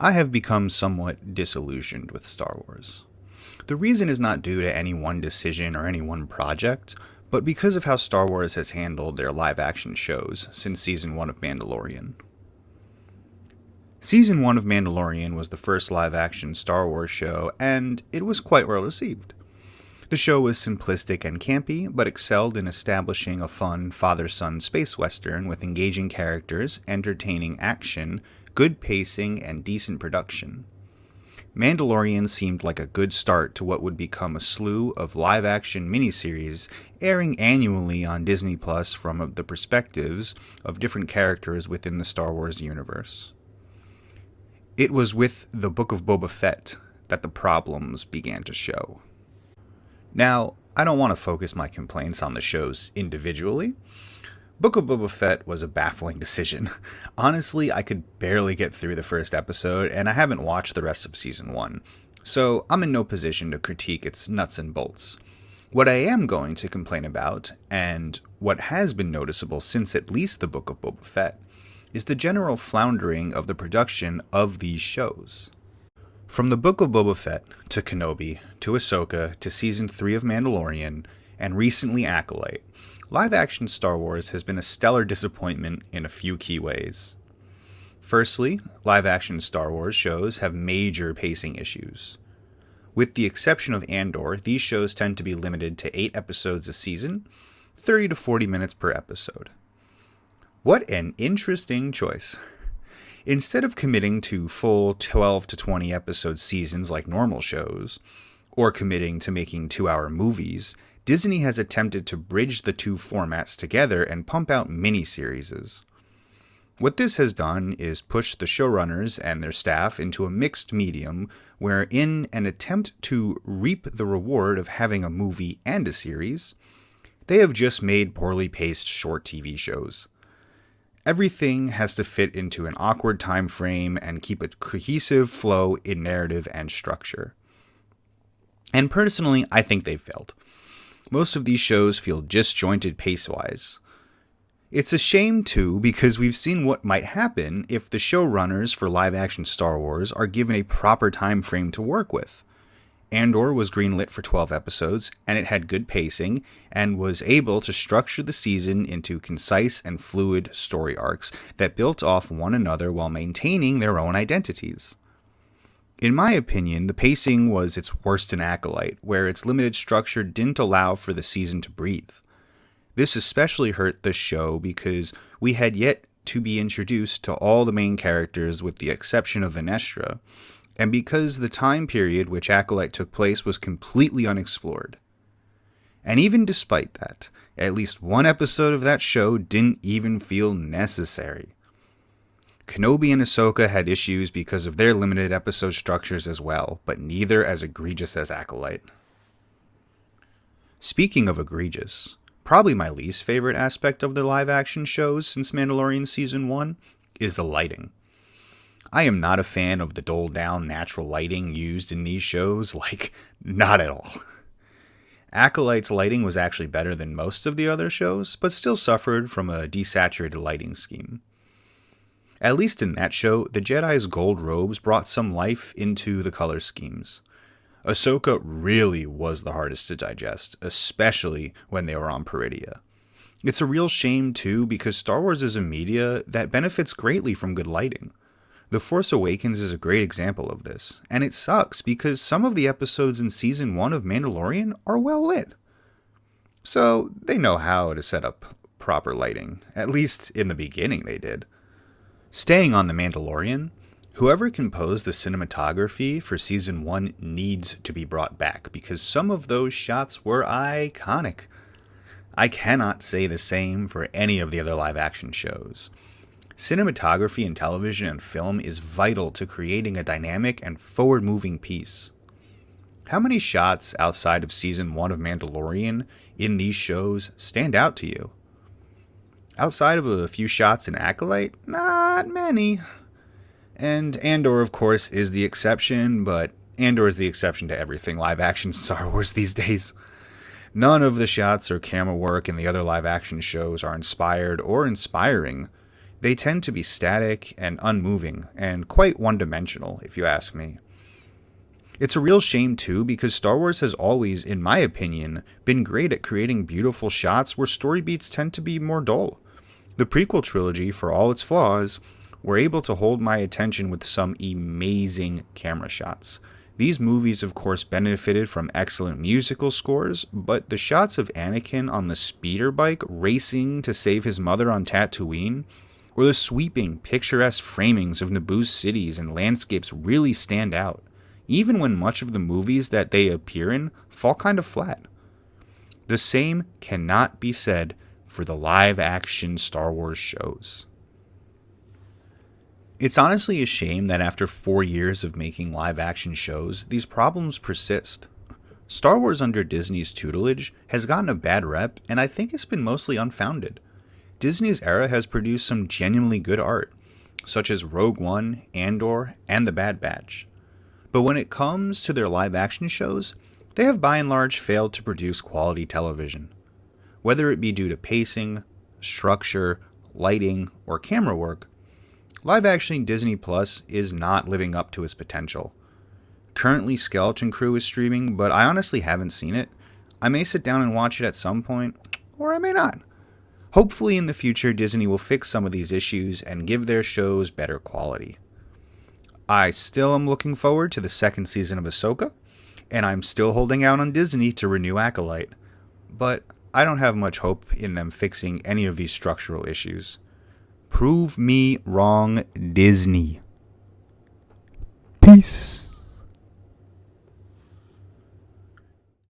I have become somewhat disillusioned with Star Wars. The reason is not due to any one decision or any one project, but because of how Star Wars has handled their live-action shows since Season 1 of Mandalorian. Season 1 of Mandalorian was the first live-action Star Wars show, and it was quite well received. The show was simplistic and campy, but excelled in establishing a fun father-son space western with engaging characters, entertaining action, good pacing, and decent production. Mandalorian seemed like a good start to what would become a slew of live-action miniseries airing annually on Disney Plus from the perspectives of different characters within the Star Wars universe. It was with the Book of Boba Fett that the problems began to show. Now, I don't want to focus my complaints on the shows individually. Book of Boba Fett was a baffling decision. Honestly, I could barely get through the first episode, and I haven't watched the rest of Season 1, so I'm in no position to critique its nuts and bolts. What I am going to complain about, and what has been noticeable since at least the Book of Boba Fett, is the general floundering of the production of these shows. From the Book of Boba Fett, to Kenobi, to Ahsoka, to Season 3 of Mandalorian, and recently Acolyte, live-action Star Wars has been a stellar disappointment in a few key ways. Firstly, live-action Star Wars shows have major pacing issues. With the exception of Andor, these shows tend to be limited to 8 episodes a season, 30 to 40 minutes per episode. What an interesting choice. Instead of committing to full 12 to 20 episode seasons like normal shows, or committing to making 2-hour movies, Disney has attempted to bridge the two formats together and pump out mini-series. What this has done is push the showrunners and their staff into a mixed medium where, in an attempt to reap the reward of having a movie and a series, they have just made poorly paced short TV shows. Everything has to fit into an awkward time frame and keep a cohesive flow in narrative and structure. And personally, I think they've failed. Most of these shows feel disjointed pace-wise. It's a shame, too, because we've seen what might happen if the showrunners for live-action Star Wars are given a proper time frame to work with. Andor was greenlit for 12 episodes, and it had good pacing, and was able to structure the season into concise and fluid story arcs that built off one another while maintaining their own identities. In my opinion, the pacing was its worst in Acolyte, where its limited structure didn't allow for the season to breathe. This especially hurt the show because we had yet to be introduced to all the main characters with the exception of Venestra, and because the time period which Acolyte took place was completely unexplored. And even despite that, at least one episode of that show didn't even feel necessary. Kenobi and Ahsoka had issues because of their limited episode structures as well, but neither as egregious as Acolyte. Speaking of egregious, probably my least favorite aspect of the live-action shows since Mandalorian Season 1 is the lighting. I am not a fan of the doled-down natural lighting used in these shows, not at all. Acolyte's lighting was actually better than most of the other shows, but still suffered from a desaturated lighting scheme. At least in that show, the Jedi's gold robes brought some life into the color schemes. Ahsoka really was the hardest to digest, especially when they were on Peridia. It's a real shame, too, because Star Wars is a media that benefits greatly from good lighting. The Force Awakens is a great example of this, and it sucks because some of the episodes in Season 1 of Mandalorian are well lit. So, they know how to set up proper lighting, at least in the beginning they did. Staying on The Mandalorian, whoever composed the cinematography for Season 1 needs to be brought back because some of those shots were iconic. I cannot say the same for any of the other live-action shows. Cinematography in television and film is vital to creating a dynamic and forward-moving piece. How many shots outside of Season 1 of Mandalorian in these shows stand out to you? Outside of a few shots in Acolyte, not many. And Andor, of course, is the exception, but Andor is the exception to everything live-action Star Wars these days. None of the shots or camera work in the other live-action shows are inspired or inspiring. They tend to be static and unmoving, and quite one-dimensional, if you ask me. It's a real shame, too, because Star Wars has always, in my opinion, been great at creating beautiful shots where story beats tend to be more dull. The prequel trilogy, for all its flaws, were able to hold my attention with some amazing camera shots. These movies, of course, benefited from excellent musical scores, but the shots of Anakin on the speeder bike racing to save his mother on Tatooine, or the sweeping, picturesque framings of Naboo's cities and landscapes really stand out, even when much of the movies that they appear in fall kind of flat. The same cannot be said for the live-action Star Wars shows. It's honestly a shame that after 4 years of making live-action shows, these problems persist. Star Wars under Disney's tutelage has gotten a bad rep, and I think it's been mostly unfounded. Disney's era has produced some genuinely good art, such as Rogue One, Andor, and The Bad Batch. But when it comes to their live-action shows, they have by and large failed to produce quality television. Whether it be due to pacing, structure, lighting, or camera work, live-action Disney Plus is not living up to its potential. Currently, Skeleton Crew is streaming, but I honestly haven't seen it. I may sit down and watch it at some point, or I may not. Hopefully in the future, Disney will fix some of these issues and give their shows better quality. I still am looking forward to the second season of Ahsoka, and I'm still holding out on Disney to renew Acolyte. But I don't have much hope in them fixing any of these structural issues. Prove me wrong, Disney. Peace.